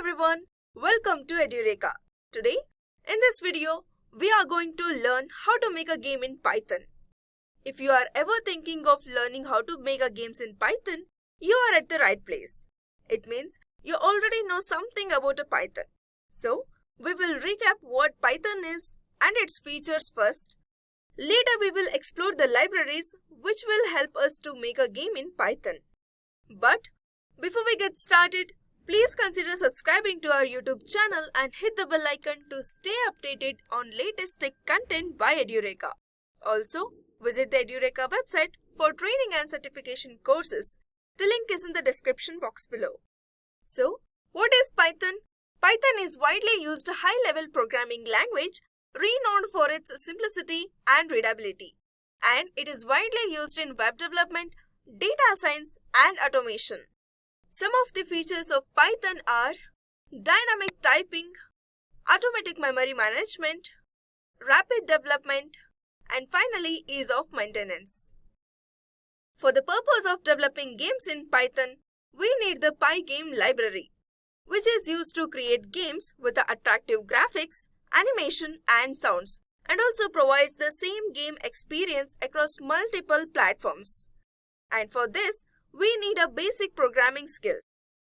everyone, welcome to Edureka. Today, in this video, we are going to learn how to make a game in Python. If you are ever thinking of learning how to make a games in Python, you are at the right place. It means you already know something about a Python. So, we will recap what Python is and its features first. Later, we will explore the libraries which will help us to make a game in Python. But before we get started, please consider subscribing to our YouTube channel and hit the bell icon to stay updated on latest tech content by Edureka. Also, visit the Edureka website for training and certification courses. The link is in the description box below. So, what is Python? Python is widely used high-level programming language renowned for its simplicity and readability. And it is widely used in web development, data science, and automation. Some of the features of Python are dynamic typing, automatic memory management, rapid development, and finally ease of maintenance. For the purpose of developing games in Python, we need the PyGame library, which is used to create games with attractive graphics, animation, and sounds, and also provides the same game experience across multiple platforms. And for this, we need a basic programming skill.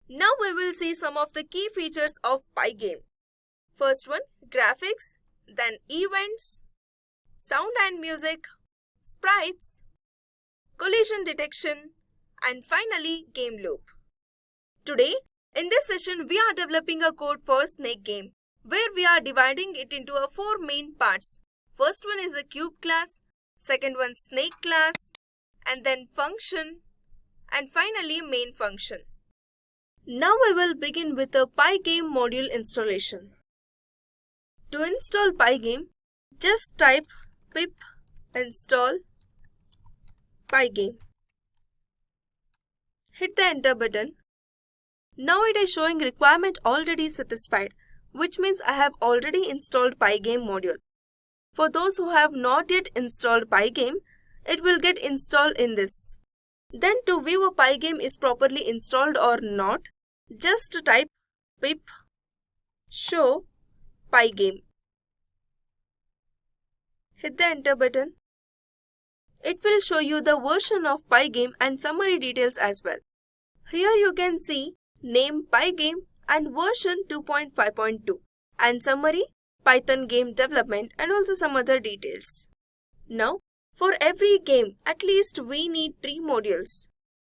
Now we will see some of the key features of PyGame. First one, graphics, then events, sound and music, sprites, collision detection, and finally game loop. Today, in this session, we are developing a code for Snake game, where we are dividing it into four main parts. First one is a cube class, second one snake class, and then function, and finally main function. Now we will begin with the PyGame module installation. To install PyGame, just type pip install PyGame. Hit the enter button. Now it is showing requirement already satisfied, which means I have already installed PyGame module. For those who have not yet installed PyGame, it will get installed in this. Then to view a PyGame is properly installed or not, just type pip show PyGame. Hit the enter button. It will show you the version of PyGame and summary details as well. Here you can see name PyGame and version 2.5.2 and summary Python game development and also some other details. Now, for every game, at least we need 3 modules.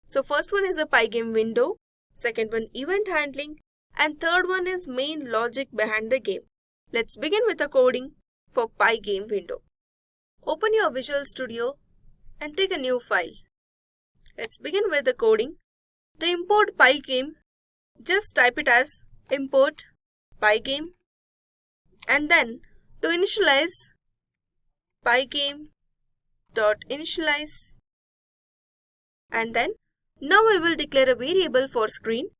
So first one is a PyGame window, second one event handling, and third one is main logic behind the game. Let's begin with the coding for PyGame window. Open your Visual Studio and take a new file. Let's begin with the coding. To import PyGame, just type it as import PyGame, and then to initialize PyGame.initialize, and then now we will declare a variable for screen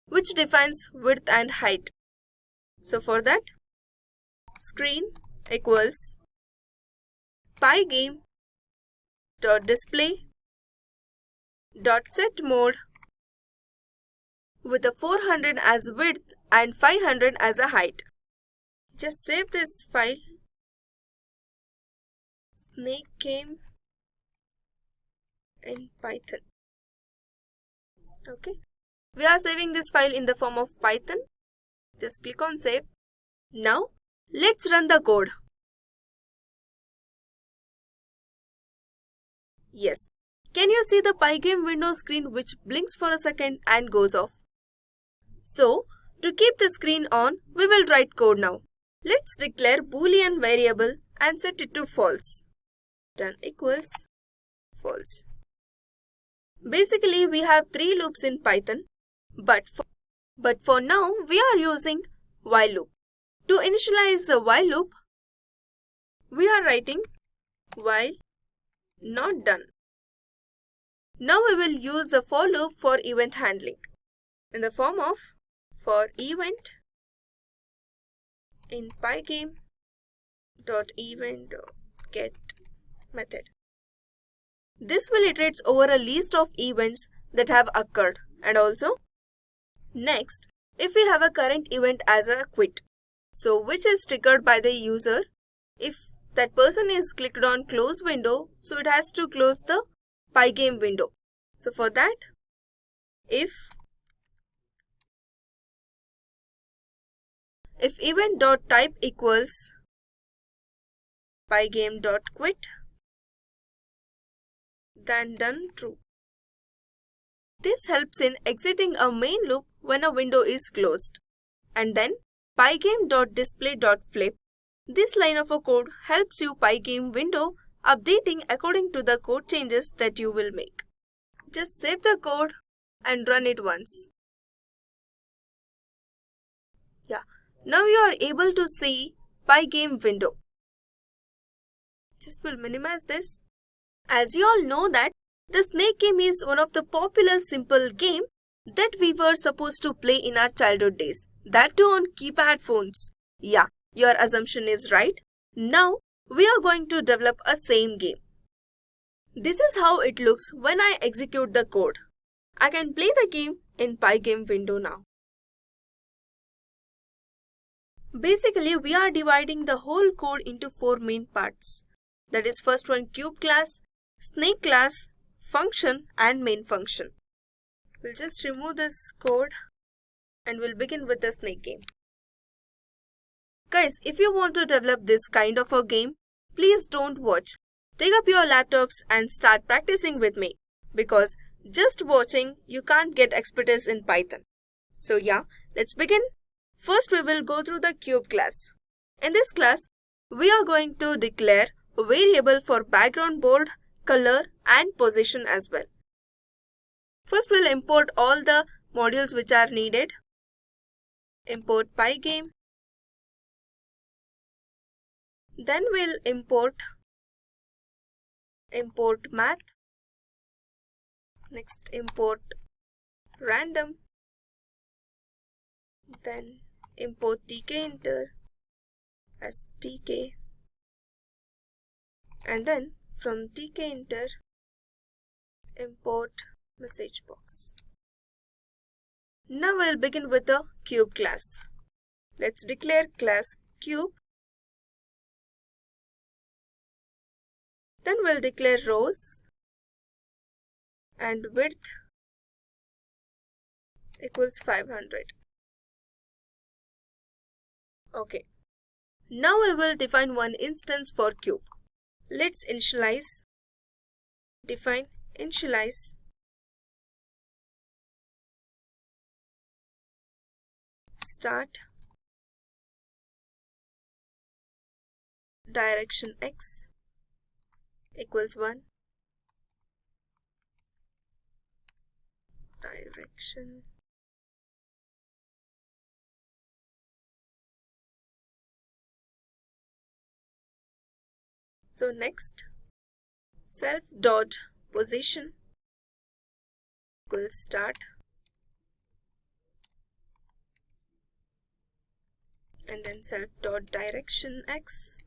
which defines width and height. So for that, screen equals PyGame.display.setMode with a 400 as width and 500 as a height. Just save this file. Snake game in Python. Okay. We are saving this file in the form of Python. Just click on save. Now, let's run the code. Yes. Can you see the PyGame window screen which blinks for a second and goes off? So, to keep the screen on, we will write code now. Let's declare boolean variable and set it to false. Done equals false. Basically, we have 3 loops in Python, but for now, we are using while loop. To initialize the while loop, we are writing while not done. Now we will use the for loop for event handling in the form of for event in PyGame.event.get method. This will iterate over a list of events that have occurred, and also next if we have a current event as a quit, so which is triggered by the user. If that person is clicked on close window, so it has to close the PyGame window. So for that, if event.type equals PyGame.quit, then done true. This helps in exiting a main loop when a window is closed. And then PyGame.display.flip. This line of a code helps you PyGame window updating according to the code changes that you will make. Just save the code and run it once. Yeah, now you are able to see PyGame window. Just will minimize this. As you all know that the snake game is one of the popular simple game that we were supposed to play in our childhood days. That too on keypad phones. Yeah, your assumption is right. Now we are going to develop a same game. This is how it looks when I execute the code. I can play the game in PyGame window now. Basically, we are dividing the whole code into 4 main parts. That is, first one cube class, snake class, function and main function. We'll just remove this code and we'll begin with the snake game. Guys, if you want to develop this kind of a game, please don't watch. Take up your laptops and start practicing with me, because just watching you can't get expertise in Python. So yeah, let's begin. First we will go through the cube class. In this class, we are going to declare a variable for background board, color and position as well. First we'll import all the modules which are needed. Import PyGame. Then we'll import math. Next import random. Then import 𝐷𝐸_INTER as 𝐷𝐸. And then from 𝐷𝐸_INTER import message box. Now we'll begin with the cube class. Let's declare class cube. Then we'll declare rows and width equals 500. Okay. Now we will define one instance for cube. Let's initialize. Define initialize. Start direction x equals 1. Direction so next self dot position equals start and then self dot direction x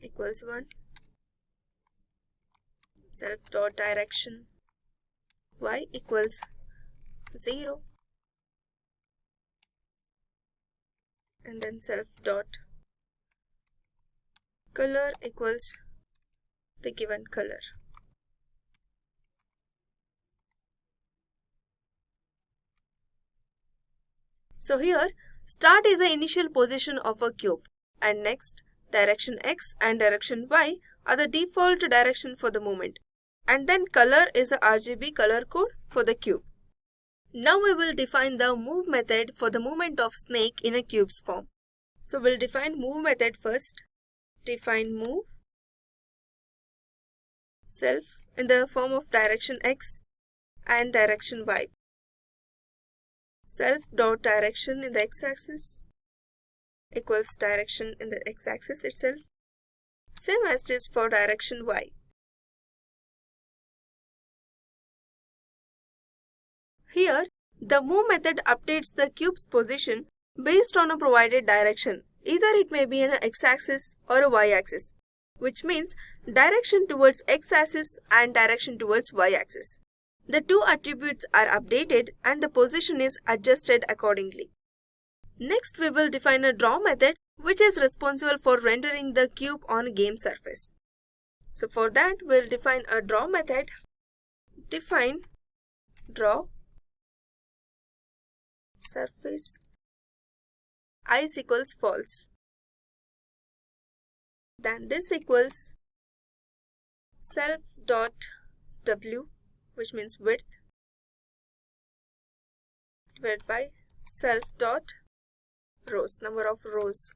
equals 1. Self dot direction y equals 0 and then self dot color equals the given color. So here start is the initial position of a cube and next direction x and direction y are the default direction for the moment, and then color is the RGB color code for the cube. Now we will define the move method for the movement of snake in a cube's form. So we'll define move method first. Define move self in the form of direction x and direction y. Self dot direction in the x-axis equals direction in the x-axis itself, same as it is for direction y. Here, the move method updates the cube's position based on a provided direction. Either it may be an x-axis or a y-axis, which means direction towards x-axis and direction towards y-axis. the two attributes are updated and the position is adjusted accordingly. Next, we will define a draw method which is responsible for rendering the cube on a game surface. So for that, we'll define a draw method. Define draw surface ice equals false. Then this equals self.w, which means width, divided by self.rows, number of rows.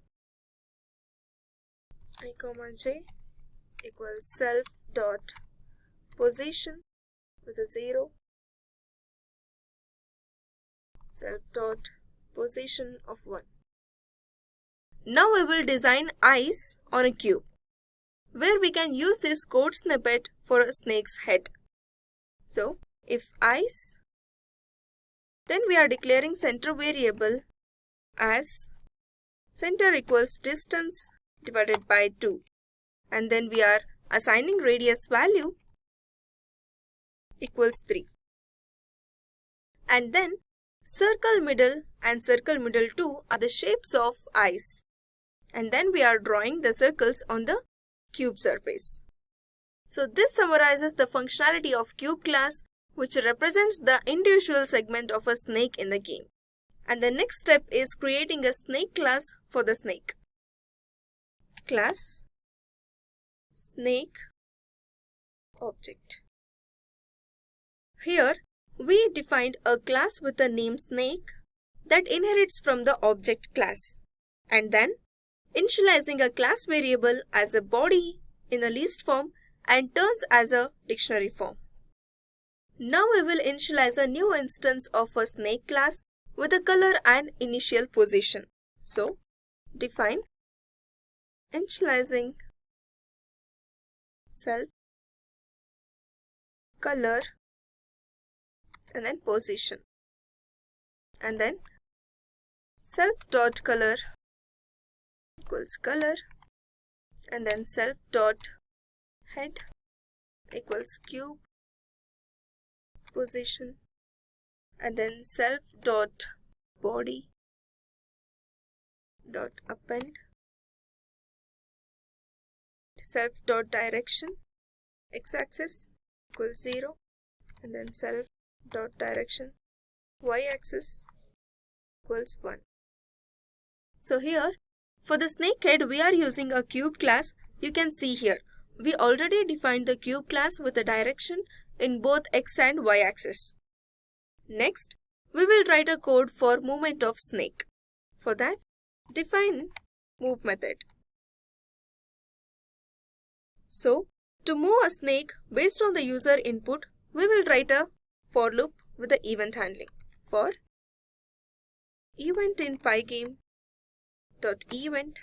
𝐼, equals self.position with a 0, self.position of 1. Now we will design eyes on a cube, where we can use this code snippet for a snake's head. So, if eyes, then we are declaring center variable as center equals distance divided by 2. And then we are assigning radius value equals 3. And then circle middle and circle middle 2 are the shapes of eyes. And then we are drawing the circles on the cube surface. So this summarizes the functionality of cube class, which represents the individual segment of a snake in the game. And the next step is creating a snake class for the snake. Class snake object. Here we defined a class with the name snake that inherits from the object class, and then initializing a class variable as a body in a list form and turns as a dictionary form. Now we will initialize a new instance of a snake class with a color and initial position. So define initializing self, color, and then position, and then self.color equals color, and then self.head equals cube position, and then self.body dot append, self.direction x-axis equals 0, and then self.direction y-axis equals 1. So here for the snake head we are using a cube class. You can see here we already defined the cube class with a direction in both x and y axis. Next, we will write a code for movement of snake. For that, define move method. So, to move a snake based on the user input, we will write a for loop with the event handling. For event in PyGame dot event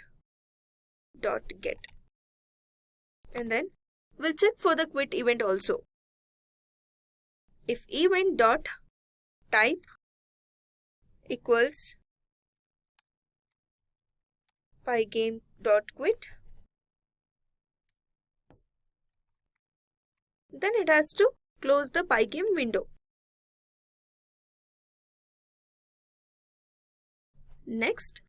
dot get, and then we'll check for the quit event also. If event dot type equals PyGame dot quit, then it has to close the PyGame window. Next,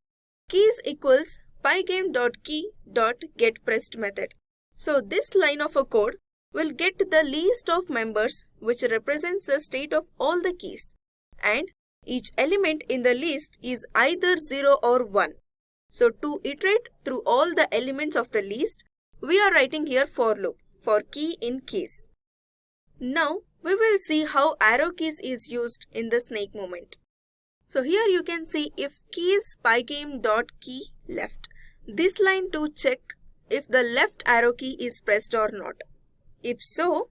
keys equals PyGame.key.getPressed method. So this line of a code will get the list of members which represents the state of all the keys, and each element in the list is either 0 or 1. So to iterate through all the elements of the list, we are writing here for loop for key in keys. Now we will see how arrow keys is used in the snake movement. So here you can see if keys PyGame.key left. This line to check if the left arrow key is pressed or not. If so,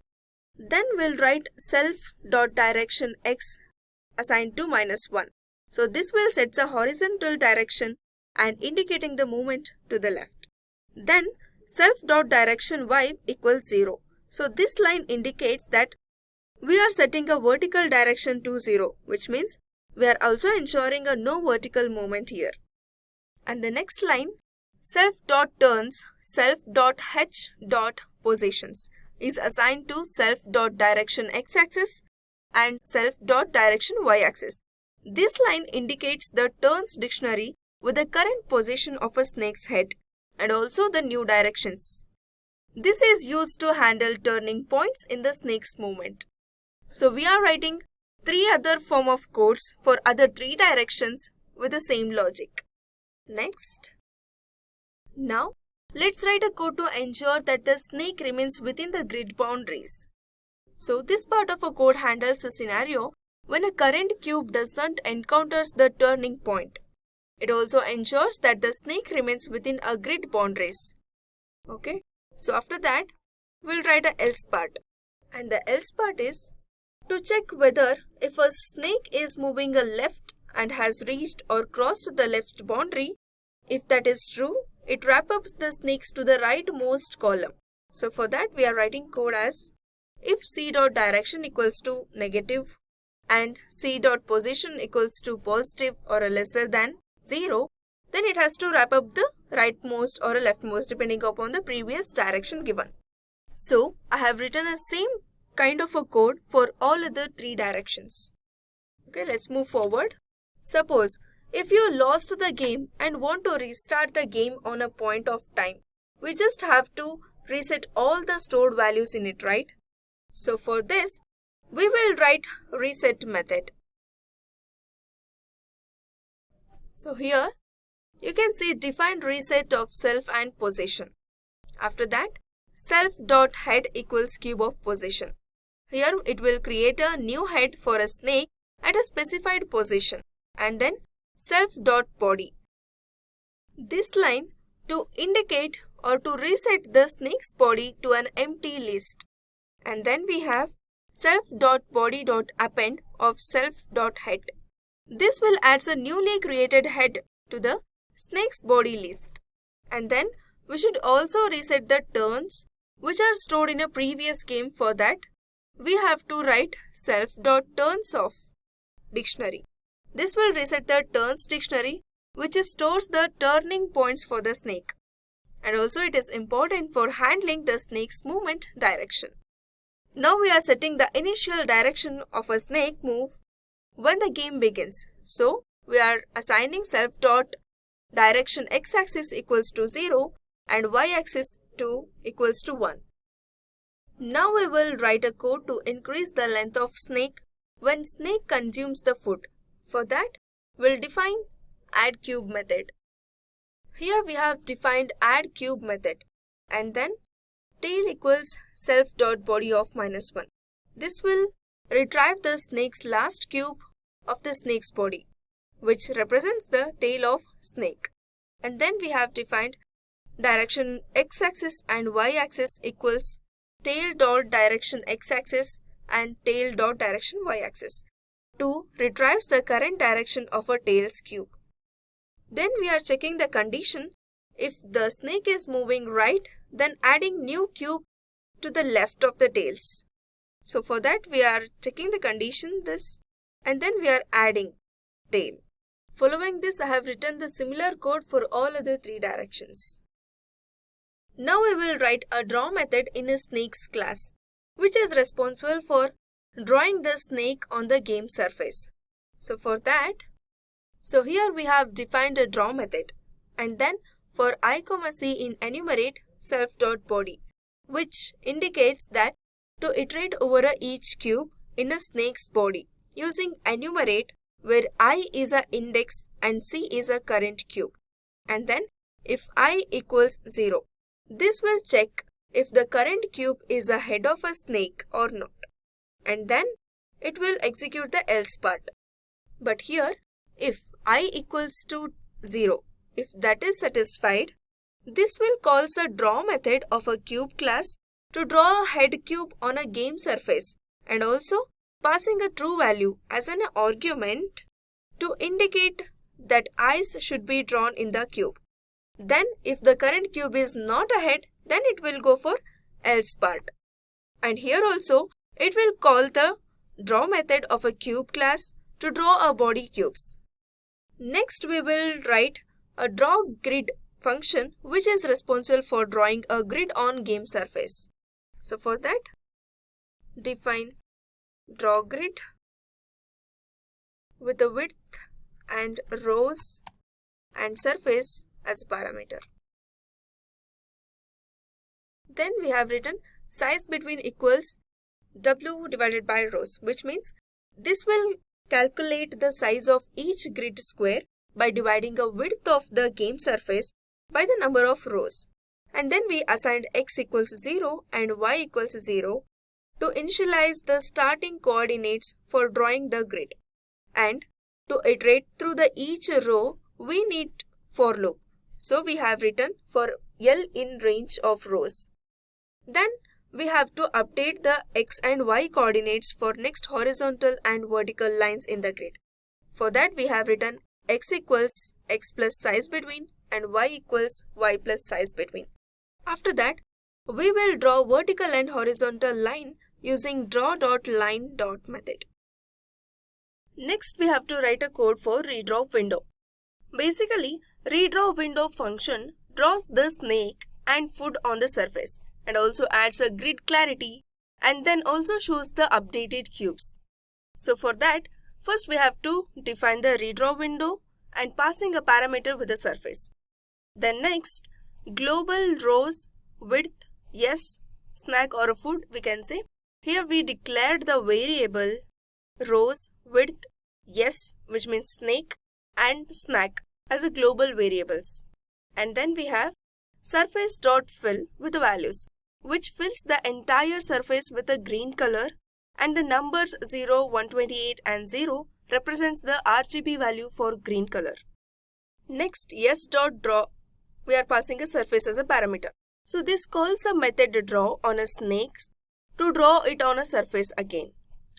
then we'll write self.direction x assigned to -1. So this will set the horizontal direction and indicating the movement to the left. Then self.direction y equals 0. So this line indicates that we are setting a vertical direction to 0, which means we are also ensuring a no vertical movement here. And the next line, self.turns self.h.positions is assigned to self.direction x-axis and self.direction y-axis. This line indicates the turns dictionary with the current position of a snake's head and also the new directions. This is used to handle turning points in the snake's movement. So we are writing 3 other form of codes for other 3 directions with the same logic. Next. Now, let's write a code to ensure that the snake remains within the grid boundaries. So this part of a code handles a scenario when a current cube does not encounter the turning point. It also ensures that the snake remains within a grid boundaries. Okay. So after that, we'll write a else part. And the else part is to check whether if a snake is moving a left and has reached or crossed the left boundary, if that is true, it wraps up the snakes to the rightmost column. So for that, we are writing code as if c.direction equals to negative and c.position equals to positive or a lesser than 0, then it has to wrap up the rightmost or a leftmost depending upon the previous direction given. So I have written a same kind of a code for all other 3 directions. Okay, let's move forward. Suppose if you lost the game and want to restart the game on a point of time, we just have to reset all the stored values in it, right? So for this, we will write reset method. So here, you can see define reset of self and position. After that, self.head equals cube of position. Here it will create a new head for a snake at a specified position and then self.body. This line to indicate or to reset the snake's body to an empty list. And then we have self.body.append of self.head. This will add a newly created head to the snake's body list. And then we should also reset the turns which are stored in a previous game. For that, we have to write self.turns of dictionary. This will reset the turns dictionary which stores the turning points for the snake. And also it is important for handling the snake's movement direction. Now we are setting the initial direction of a snake move when the game begins. So we are assigning self.direction x-axis equals to 0 and y-axis equals to 1. Now we will write a code to increase the length of snake when snake consumes the food. For that, we'll define addCube method. Here we have defined addCube method and then tail equals self.body of -1. This will retrieve the snake's last cube of the snake's body, which represents the tail of snake. And then we have defined direction x-axis and y-axis equals tail.direction x-axis and tail.direction y-axis to retrieve the current direction of a tail's cube. Then we are checking the condition. If the snake is moving right, then adding new cube to the left of the tails. So for that, we are checking the condition this and then we are adding tail. Following this, I have written the similar code for all other 3 directions. Now we will write a draw method in a snake's class, which is responsible for drawing the snake on the game surface. So for that, here we have defined a draw method and then for I, C in enumerate self.body, which indicates that to iterate over each cube in a snake's body using enumerate where I is a index and C is a current cube. And then if I equals 0, this will check if the current cube is a head of a snake or not. And then it will execute the else part. But here, if I equals to 0, if that is satisfied, this will call a draw method of a cube class to draw a head cube on a game surface and also passing a true value as an argument to indicate that eyes should be drawn in the cube. Then if the current cube is not a head, then it will go for else part. And here also it will call the draw method of a cube class to draw a body cubes. Next we will write a draw grid function which is responsible for drawing a grid on game surface. So for that, define draw grid with the width and rows and surface as a parameter. Then we have written size between equals W divided by rows, which means this will calculate the size of each grid square by dividing the width of the game surface by the number of rows. And then we assigned x equals 0 and y equals 0 to initialize the starting coordinates for drawing the grid. And to iterate through each row, we need for loop. So we have written for L in range of rows. Then we have to update the x and y coordinates for next horizontal and vertical lines in the grid. For that we have written x equals x plus size between and y equals y plus size between. After that, we will draw vertical and horizontal line using draw.line method. Next, we have to write a code for redraw window. Basically, redraw window function draws the snake and food on the surface and also adds a grid clarity and then also shows the updated cubes. So for that, first we have to define the redraw window and passing a parameter with the surface. Then next, global rows width yes, snack or a food we can say. Here we declared the variable rows width yes, which means snake, and snack as a global variables. And then we have surface.fill with the values, which fills the entire surface with a green color, and the numbers 0, 128 and 0 represents the RGB value for green color. Next, yes.draw, we are passing a surface as a parameter. So this calls a method draw on a snake to draw it on a surface again.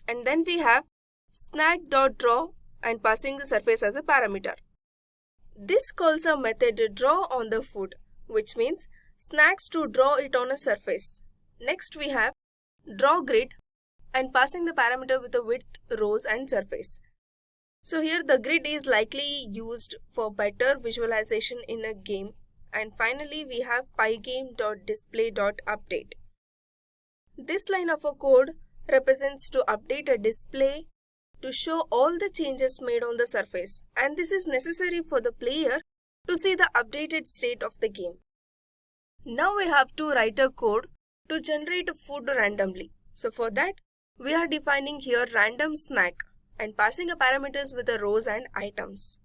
And then we have snack.draw and passing the surface as a parameter. This calls a method draw on the food, which means snacks to draw it on a surface. Next we have draw grid and passing the parameter with the width, rows and surface. So here the grid is likely used for better visualization in a game. And finally we have PyGame.display.update. This line of a code represents to update a display to show all the changes made on the surface, and this is necessary for the player to see the updated state of the game. Now we have to write a code to generate food randomly. So for that, we are defining here random snack and passing a parameters with the rows and items.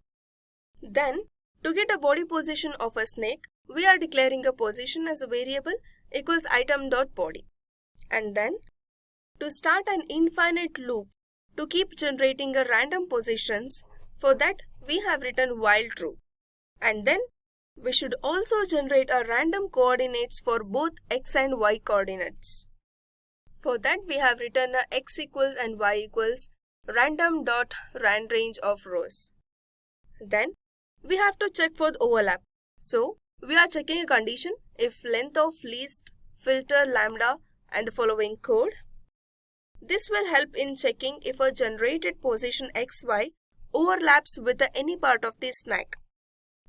Then, to get a body position of a snake, we are declaring a position as a variable equals item.body. And then, to start an infinite loop to keep generating a random positions, for that we have written while true. And then, we should also generate a random coordinates for both x and y coordinates. For that we have written a x equals and y equals random.range of rows. Then, we have to check for the overlap. So, we are checking a condition if length of list, filter lambda and the following code. This will help in checking if a generated position xy overlaps with any part of the snack.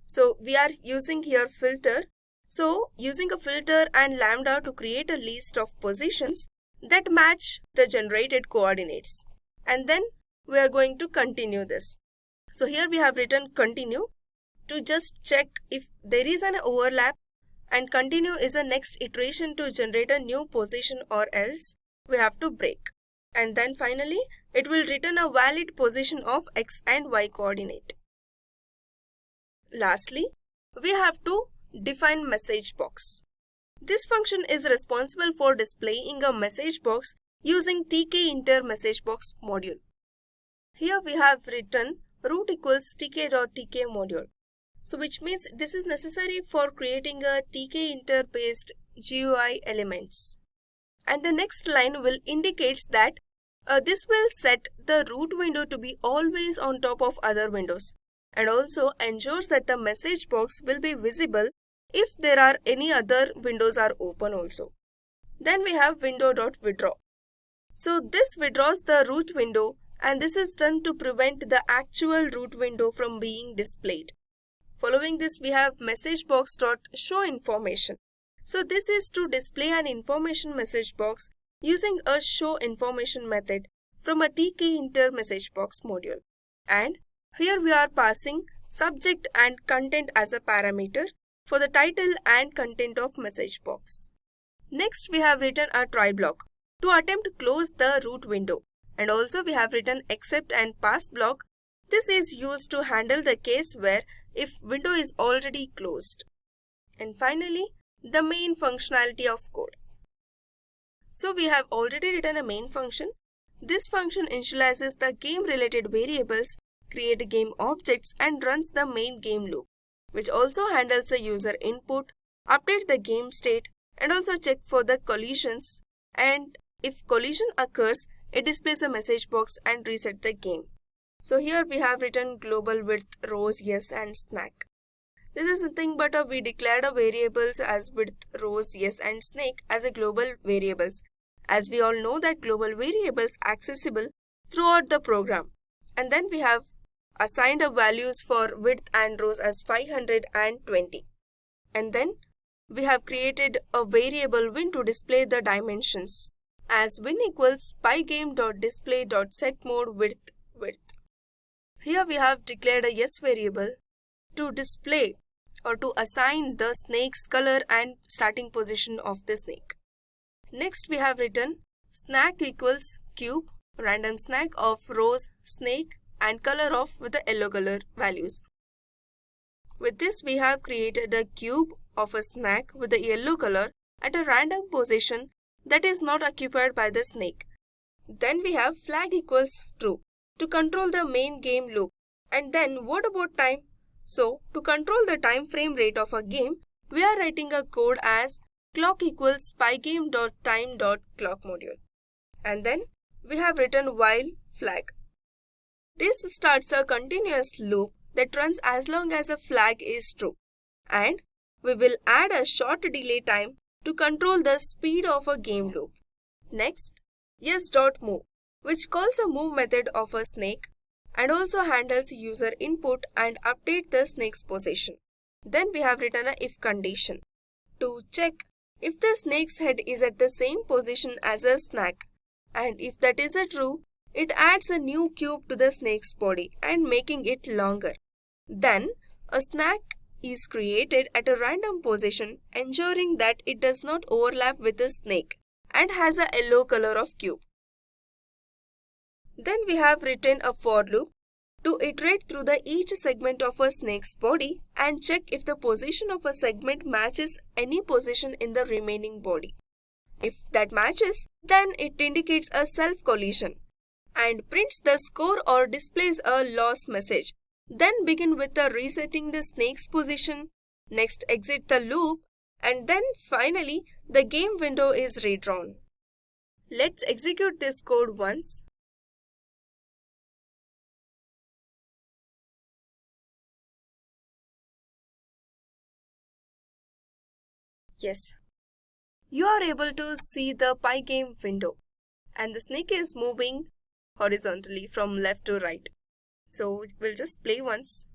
So, we are using here filter. So, using a filter and lambda to create a list of positions that match the generated coordinates. And then, we are going to continue this. So, here we have written continue to just check if there is an overlap, and continue is the next iteration to generate a new position, or else we have to break. And then finally, it will return a valid position of x and y coordinate. Lastly, we have to define message box. This function is responsible for displaying a message box using tk_inter_messagebox module. Here we have written root equals tk.tk module. So which means this is necessary for creating a tk_inter based GUI elements. And the next line will indicates that this will set the root window to be always on top of other windows, and also ensures that the message box will be visible if there are any other windows are open also. Then we have window.withdraw. So this withdraws the root window, and this is done to prevent the actual root window from being displayed. Following this, we have messagebox.showInformation. So this is to display an information message box using a showInformation method from a 𝐸𝐾-𝐸nter-messagebox module. And here we are passing subject and content as a parameter for the title and content of message box. Next, we have written a try block to attempt to close the root window, and also we have written except and pass block. This is used to handle the case where if window is already closed. And finally, the main functionality of code. So we have already written a main function. This function initializes the game related variables, create game objects and runs the main game loop, which also handles the user input, update the game state and also check for the collisions, and if collision occurs, it displays a message box and reset the game. So here we have written global width, rows, yes and snack. This is nothing but we declared a variables as width, rows, yes and snake as a global variables, as we all know that global variables accessible throughout the program. And then we have assigned a values for width and rows as 520. And then we have created a variable win to display the dimensions as win equals PyGame.display.setMode width. Here we have declared a yes variable to display or to assign the snake's color and starting position of the snake. Next we have written snack equals cube, random snack of rows, snake and color of with the yellow color values. With this we have created a cube of a snack with the yellow color at a random position that is not occupied by the snake. Then we have flag equals true to control the main game loop. And then what about time? So to control the time frame rate of a game, we are writing a code as clock equals pygame.time.clock module. And then we have written while flag. This starts a continuous loop that runs as long as the flag is true. And we will add a short delay time to control the speed of a game loop. Next, yes.move, which calls a move method of a snake and also handles user input and update the snake's position. Then we have written a if condition to check if the snake's head is at the same position as a snack, and if that is a true, it adds a new cube to the snake's body and making it longer. Then a snack is created at a random position, ensuring that it does not overlap with the snake and has a yellow color of cube. Then we have written a for loop to iterate through each segment of a snake's body and check if the position of a segment matches any position in the remaining body. If that matches, then it indicates a self-collision and prints the score or displays a loss message. Then begin with the resetting the snake's position, next exit the loop, and then finally the game window is redrawn. Let's execute this code once. Yes, you are able to see the PyGame window and the snake is moving horizontally from left to right. So we'll just play once.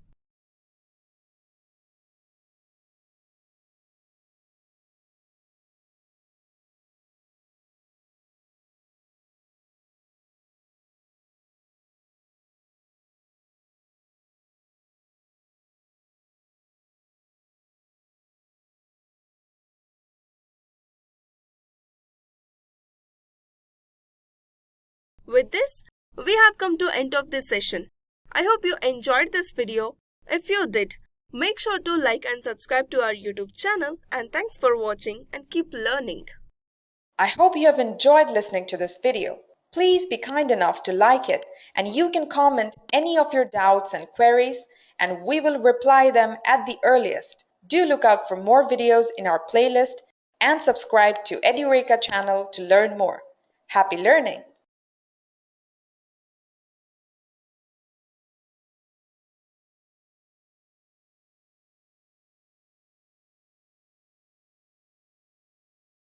With this, we have come to end of this session. I hope you enjoyed this video. If you did, make sure to like and subscribe to our YouTube channel, and thanks for watching and keep learning. I hope you have enjoyed listening to this video. Please be kind enough to like it, and you can comment any of your doubts and queries and we will reply them at the earliest. Do look out for more videos in our playlist and subscribe to Edureka channel to learn more. Happy learning!